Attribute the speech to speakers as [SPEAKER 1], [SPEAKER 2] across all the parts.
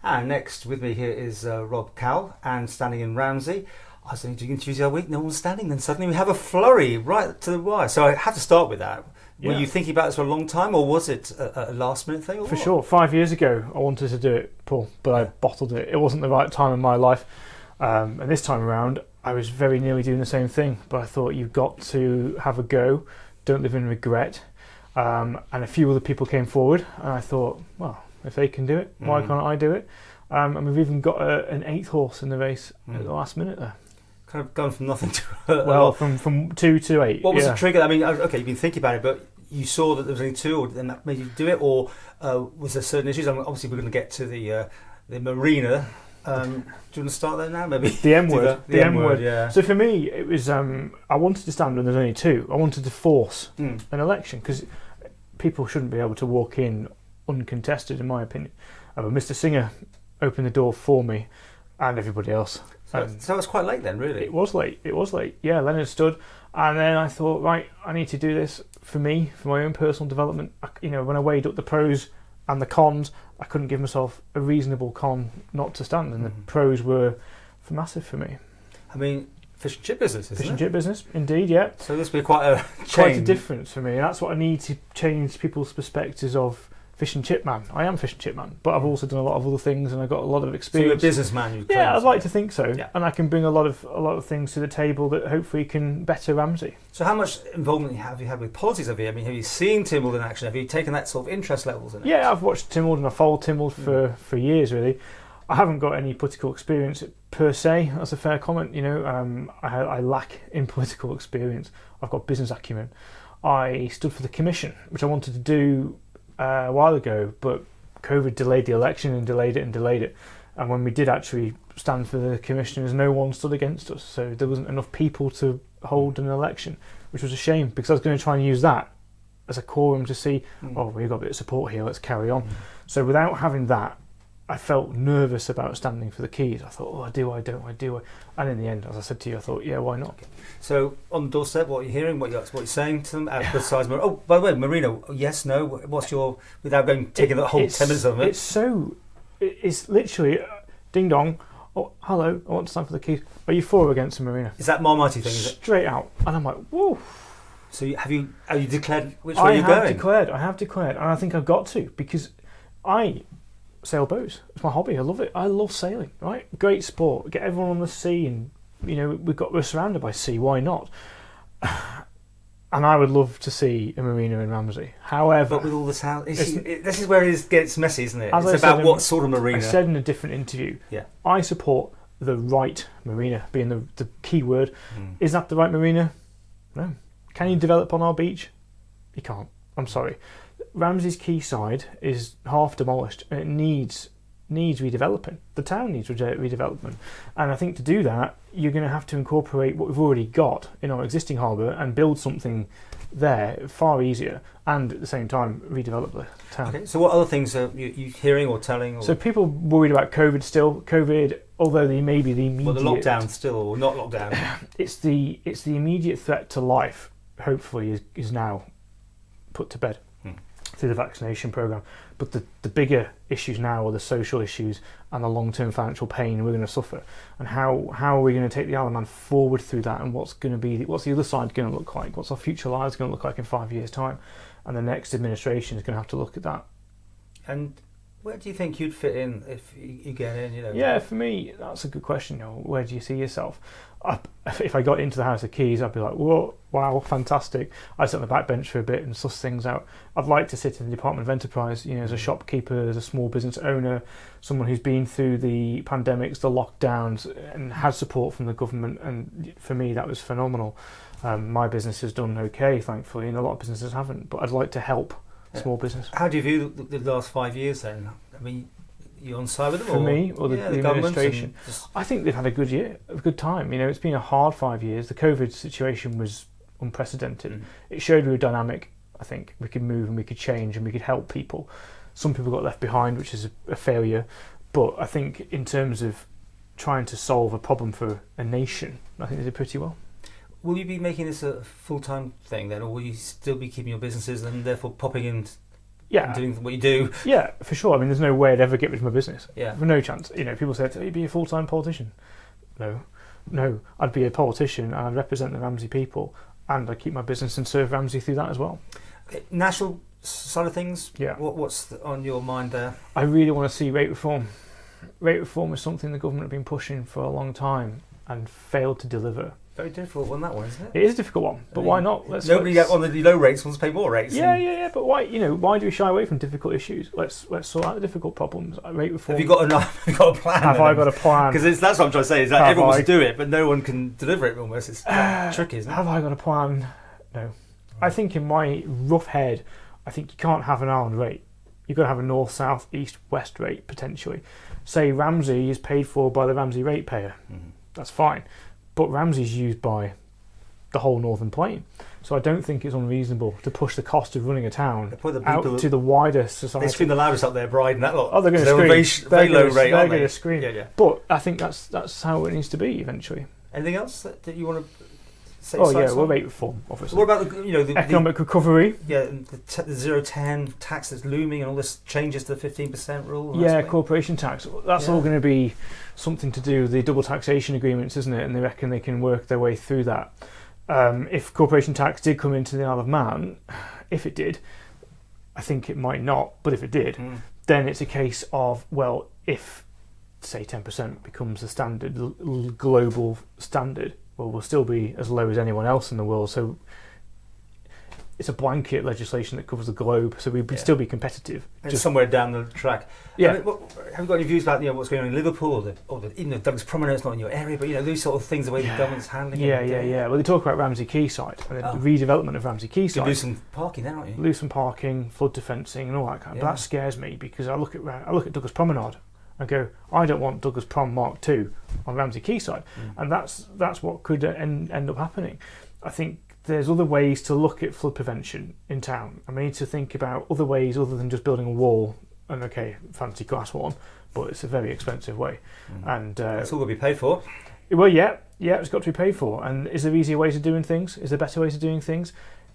[SPEAKER 1] And next with me here is Rob Cowell, and standing in Ramsey. I was only doing interviews the other week, no one's standing, then suddenly we have a flurry right to the wire. So I have to start with that. Were you thinking about this for a long time, or was it a last minute thing?
[SPEAKER 2] For sure. 5 years ago, I wanted to do it, Paul, but I bottled it. It wasn't the right time in my life. And this time around, I was very nearly doing the same thing, but I thought you've got to have a go, don't live in regret. And a few other people came forward, and I thought, well, if they can do it, why can't I do it? And we've even got an eighth horse in the race at the last minute there.
[SPEAKER 1] Kind of gone from nothing to...
[SPEAKER 2] well, from 2 to 8.
[SPEAKER 1] What was the trigger? I mean, okay, you've been thinking about it, but you saw that there was only 2, or then that made you do it, or was there certain issues? I mean, obviously, we're going to get to the Marina. Do you want to start there now, maybe?
[SPEAKER 2] The M word. The M word,
[SPEAKER 1] yeah.
[SPEAKER 2] So for me, it was, I wanted to stand when there's only 2. I wanted to force an election, because people shouldn't be able to walk in uncontested, in my opinion. But Mr. Singer opened the door for me and everybody else.
[SPEAKER 1] So it was quite late then, really?
[SPEAKER 2] It was late. Yeah, Leonard stood, and then I thought, right, I need to do this for me, for my own personal development. When I weighed up the pros and the cons, I couldn't give myself a reasonable con not to stand, and the pros were massive for me.
[SPEAKER 1] I mean, fish and chip business, isn't it?
[SPEAKER 2] Fish and chip business, indeed, yeah.
[SPEAKER 1] So this will be quite a change.
[SPEAKER 2] Quite a difference for me, and that's what I need to change people's perspectives of fish and chip man. I am fish and chip man, but I've also done a lot of other things, and I've got a lot of experience.
[SPEAKER 1] So you're a businessman,
[SPEAKER 2] yeah, I'd like to think so,
[SPEAKER 1] yeah.
[SPEAKER 2] And I can bring a lot of things to the table that hopefully can better Ramsey.
[SPEAKER 1] So how much involvement have you had with politics of you? I mean, have you seen Tynwald in action? Have you taken that sort of interest levels in it?
[SPEAKER 2] Yeah, I've watched Tynwald, and I've followed Tynwald for years, really. I haven't got any political experience per se. That's a fair comment. I lack in political experience. I've got business acumen. I stood for the commission, which I wanted to do a while ago, but COVID delayed the election and delayed it. And when we did actually stand for the commissioners, no one stood against us. So there wasn't enough people to hold an election, which was a shame, because I was going to try and use that as a quorum to see, we've got a bit of support here, let's carry on. So without having that, I felt nervous about standing for the keys. I thought, I do. And in the end, as I said to you, I thought, yeah, why not? Okay.
[SPEAKER 1] So on the doorstep, what are you hearing? What you're saying to them? Besides, by the way, Marina, yes, no. What's your, without taking the whole 10 minutes of it?
[SPEAKER 2] It's literally ding dong. Oh, hello, I want to stand for the keys. Are you for or against Marina?
[SPEAKER 1] Is that Marmite thing? Is it
[SPEAKER 2] straight out? And I'm like, whoa.
[SPEAKER 1] So have you declared which way you're going?
[SPEAKER 2] I have declared, and I think I've got to, because I sail boats. It's my hobby. I love it. I love sailing. Right, great sport. Get everyone on the sea, and we're surrounded by sea. Why not? And I would love to see a marina in Ramsey. However,
[SPEAKER 1] but with all the sound, this is where it gets messy, isn't it? It's about what sort of marina.
[SPEAKER 2] I said in a different interview.
[SPEAKER 1] Yeah.
[SPEAKER 2] I support the right marina being the key word. Is that the right marina? No. Can you develop on our beach? You can't. I'm sorry. Ramsey's quayside is half demolished, and it needs redeveloping. The town needs redevelopment, and I think to do that, you're going to have to incorporate what we've already got in our existing harbour and build something there far easier, and at the same time redevelop the town. Okay,
[SPEAKER 1] so what other things are you hearing or telling?
[SPEAKER 2] So people worried about COVID still. COVID, although they may be the immediate...
[SPEAKER 1] Well, the lockdown still, or not lockdown.
[SPEAKER 2] It's the immediate threat to life, hopefully, is now put to bed through the vaccination programme. But the bigger issues now are the social issues and the long-term financial pain we're going to suffer. And how are we going to take the Isle of Man forward through that, and what's the other side going to look like? What's our future lives going to look like in 5 years' time? And the next administration is going to have to look at that.
[SPEAKER 1] And where do you think you'd fit in if you get in?
[SPEAKER 2] Yeah, for me, that's a good question. Where do you see yourself? If I got into the House of Keys, I'd be like, whoa, wow, fantastic. I'd sit on the back bench for a bit and suss things out. I'd like to sit in the Department of Enterprise, as a shopkeeper, as a small business owner, someone who's been through the pandemics, the lockdowns, and had support from the government. And for me, that was phenomenal. My business has done okay, thankfully, and a lot of businesses haven't. But I'd like to help small business.
[SPEAKER 1] How do you view the last 5 years then? I mean, you on side with them?
[SPEAKER 2] For me, or the administration? I think they've had a good time. It's been a hard 5 years. The COVID situation was unprecedented. It showed we were dynamic. I think we could move and we could change and we could help people. Some people got left behind, which is a failure. But I think in terms of trying to solve a problem for a nation, I think they did pretty well.
[SPEAKER 1] Will you be making this a full-time thing then, or will you still be keeping your businesses and therefore popping in and doing what you do.
[SPEAKER 2] Yeah, for sure. I mean, there's no way I'd ever get rid of my business.
[SPEAKER 1] Yeah.
[SPEAKER 2] No chance. People said, you'd be a full-time politician. No. I'd be a politician and I'd represent the Ramsey people and I'd keep my business and serve Ramsey through that as well.
[SPEAKER 1] Okay. National side of things,
[SPEAKER 2] yeah.
[SPEAKER 1] What's on your mind there?
[SPEAKER 2] I really want to see rate reform. Rate reform is something the government have been pushing for a long time and failed to deliver.
[SPEAKER 1] Very difficult one, that one, isn't it?
[SPEAKER 2] It is a difficult one, but why not?
[SPEAKER 1] Nobody on the low rates wants to pay more rates.
[SPEAKER 2] Yeah. But why do we shy away from difficult issues? Let's sort out the difficult problems. Rate reform.
[SPEAKER 1] Have you got a plan?
[SPEAKER 2] Have I got a plan?
[SPEAKER 1] Because that's what I'm trying to say. Is that everyone wants to do it, but no one can deliver it. Almost, it's tricky, isn't it?
[SPEAKER 2] Have I got a plan? No. I think in my rough head, I think you can't have an island rate. You've got to have a north, south, east, west rate potentially. Say Ramsey is paid for by the Ramsey ratepayer. Mm-hmm. That's fine, but Ramsey's used by the whole Northern Plain. So I don't think it's unreasonable to push the cost of running a town out to the wider society.
[SPEAKER 1] They scream the loudest up there, Bride and that lot.
[SPEAKER 2] Oh, they're going to scream.
[SPEAKER 1] Very low rate,
[SPEAKER 2] they're
[SPEAKER 1] aren't
[SPEAKER 2] going
[SPEAKER 1] they?
[SPEAKER 2] to scream.
[SPEAKER 1] Yeah.
[SPEAKER 2] But I think that's how it needs to be eventually.
[SPEAKER 1] Anything else that you want to say?
[SPEAKER 2] Well, rate reform, obviously.
[SPEAKER 1] What about the
[SPEAKER 2] economic recovery?
[SPEAKER 1] Yeah, and the 0-10 tax that's looming and all this changes to the 15% rule.
[SPEAKER 2] Yeah, corporation tax. That's all going to be something to do with the double taxation agreements, isn't it? And they reckon they can work their way through that. If corporation tax did come into the Isle of Man, if it did, I think it might not, but if it did, then it's a case of, well, if, say, 10% becomes the standard, global standard, well, we'll still be as low as anyone else in the world. So it's a blanket legislation that covers the globe, so we'd still be competitive.
[SPEAKER 1] Just somewhere down the track.
[SPEAKER 2] Yeah.
[SPEAKER 1] I mean, have you got any views about what's going on in Liverpool, or even Douglas Promenade, not in your area, but these sort of things, the way the government's handling it?
[SPEAKER 2] Yeah. Well, they talk about Ramsey Quayside and the redevelopment of Ramsey Quayside.
[SPEAKER 1] You lose some parking there, aren't you?
[SPEAKER 2] Lose some parking, flood defencing, and all that kind of. But that scares me because I look at Douglas Promenade and go, I don't want Douglas Prom Mark II on Ramsey Quayside, and that's what could end up happening. I think there's other ways to look at flood prevention in town, and we need to think about other ways other than just building a wall. And fancy glass one, but it's a very expensive way, and
[SPEAKER 1] it's all got to be paid for.
[SPEAKER 2] Well, yeah, it's got to be paid for. And is there easier ways of doing things? Is there better ways of doing things?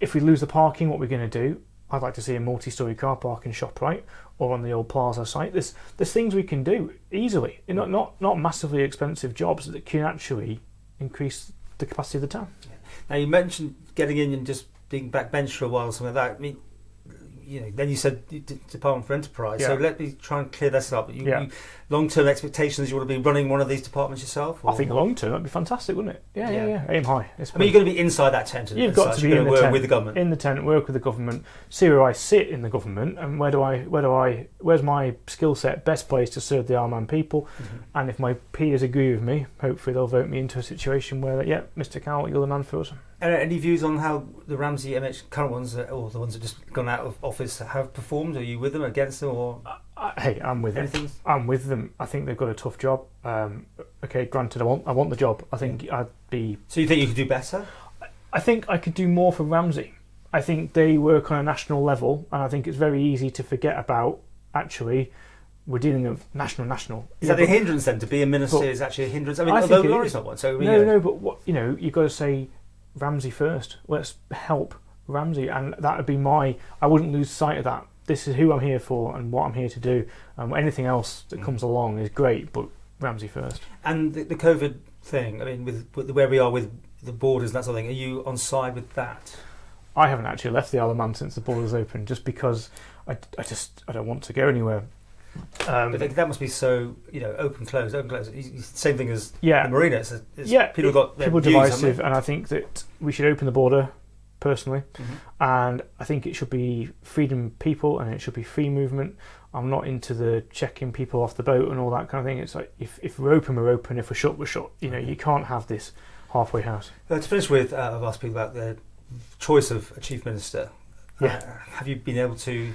[SPEAKER 2] If we lose the parking, what we're going to do? I'd like to see a multi-storey car park in ShopRite or on the old Plaza site. There's things we can do easily, not massively expensive jobs that can actually increase the capacity of the town.
[SPEAKER 1] Now you mentioned getting in and just being backbench for a while or something like that. I mean, then you said Department for Enterprise. So let me try and clear this up. You long-term expectations, you want to be running one of these departments yourself? Or?
[SPEAKER 2] I think long-term, that'd be fantastic, wouldn't it? Yeah. Aim high.
[SPEAKER 1] You're going to be inside that tent.
[SPEAKER 2] You've got to be in the
[SPEAKER 1] work
[SPEAKER 2] tent,
[SPEAKER 1] with the government.
[SPEAKER 2] In the tent, work with the government, see where I sit in the government, and where's my skill set best placed to serve the Isle of Man people. And if my peers agree with me, hopefully they'll vote me into a situation where, Mr. Cowell, you're the man for us.
[SPEAKER 1] Any views on how the Ramsey MH current ones, or the ones that just gone out of office, have performed? Are you with them, against them, or?
[SPEAKER 2] I'm with them. I'm with them. I think they've got a tough job. Granted, I want the job. I think I'd be.
[SPEAKER 1] So you think you could do better?
[SPEAKER 2] I think I could do more for Ramsey. I think they work on a national level, and I think it's very easy to forget about. Actually, we're dealing with national.
[SPEAKER 1] Is that a hindrance then? To be a minister is actually a hindrance. I mean, although Laurie's not one. So
[SPEAKER 2] no. But what you've got to say. Ramsey first. Let's help Ramsey, and that would be I wouldn't lose sight of that. This is who I'm here for and what I'm here to do. Anything else that comes along is great, but Ramsey first.
[SPEAKER 1] And the COVID thing. I mean, with where we are with the borders and that sort of thing, are you on side with that?
[SPEAKER 2] I haven't actually left the Isle of Man since the borders opened, just because I don't want to go anywhere.
[SPEAKER 1] But that must be so, open close. Same thing as the Marina. People got their views,
[SPEAKER 2] divisive, and I think that we should open the border, personally, and I think it should be freedom people and it should be free movement. I'm not into the checking people off the boat and all that kind of thing. It's like if we're open, we're open. If we're shut, we're shut. You can't have this halfway house.
[SPEAKER 1] To finish with, I've asked people about the choice of a chief minister. Have you been able to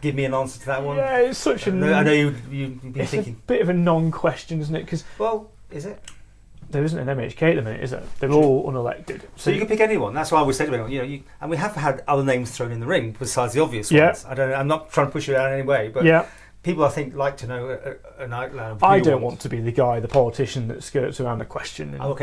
[SPEAKER 1] give me an answer to that one?
[SPEAKER 2] Yeah, it's such
[SPEAKER 1] I know you've been thinking.
[SPEAKER 2] A bit of a non-question, isn't it?
[SPEAKER 1] Is it?
[SPEAKER 2] There isn't an MHK at the minute, is there? They're all unelected.
[SPEAKER 1] So you can pick anyone. That's why I always say to everyone, and we have had other names thrown in the ring besides the obvious ones. I'm not trying to push it out in any way, but people I think like to know an outline of
[SPEAKER 2] I don't want to be the guy, the politician that skirts around a question. And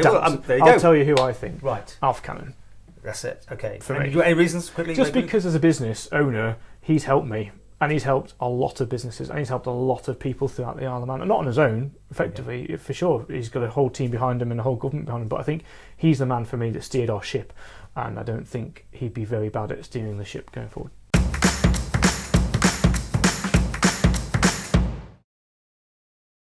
[SPEAKER 1] there you go.
[SPEAKER 2] I'll tell you who I think.
[SPEAKER 1] Right.
[SPEAKER 2] Alf Cannon.
[SPEAKER 1] That's it. Okay.
[SPEAKER 2] For me.
[SPEAKER 1] Any reasons quickly?
[SPEAKER 2] Just because as a business owner, he's helped me And he's helped a lot of businesses, and he's helped a lot of people throughout the Isle of Man. And not on his own, effectively, for sure. He's got a whole team behind him and a whole government behind him. But I think he's the man for me that steered our ship. And I don't think he'd be very bad at steering the ship going forward.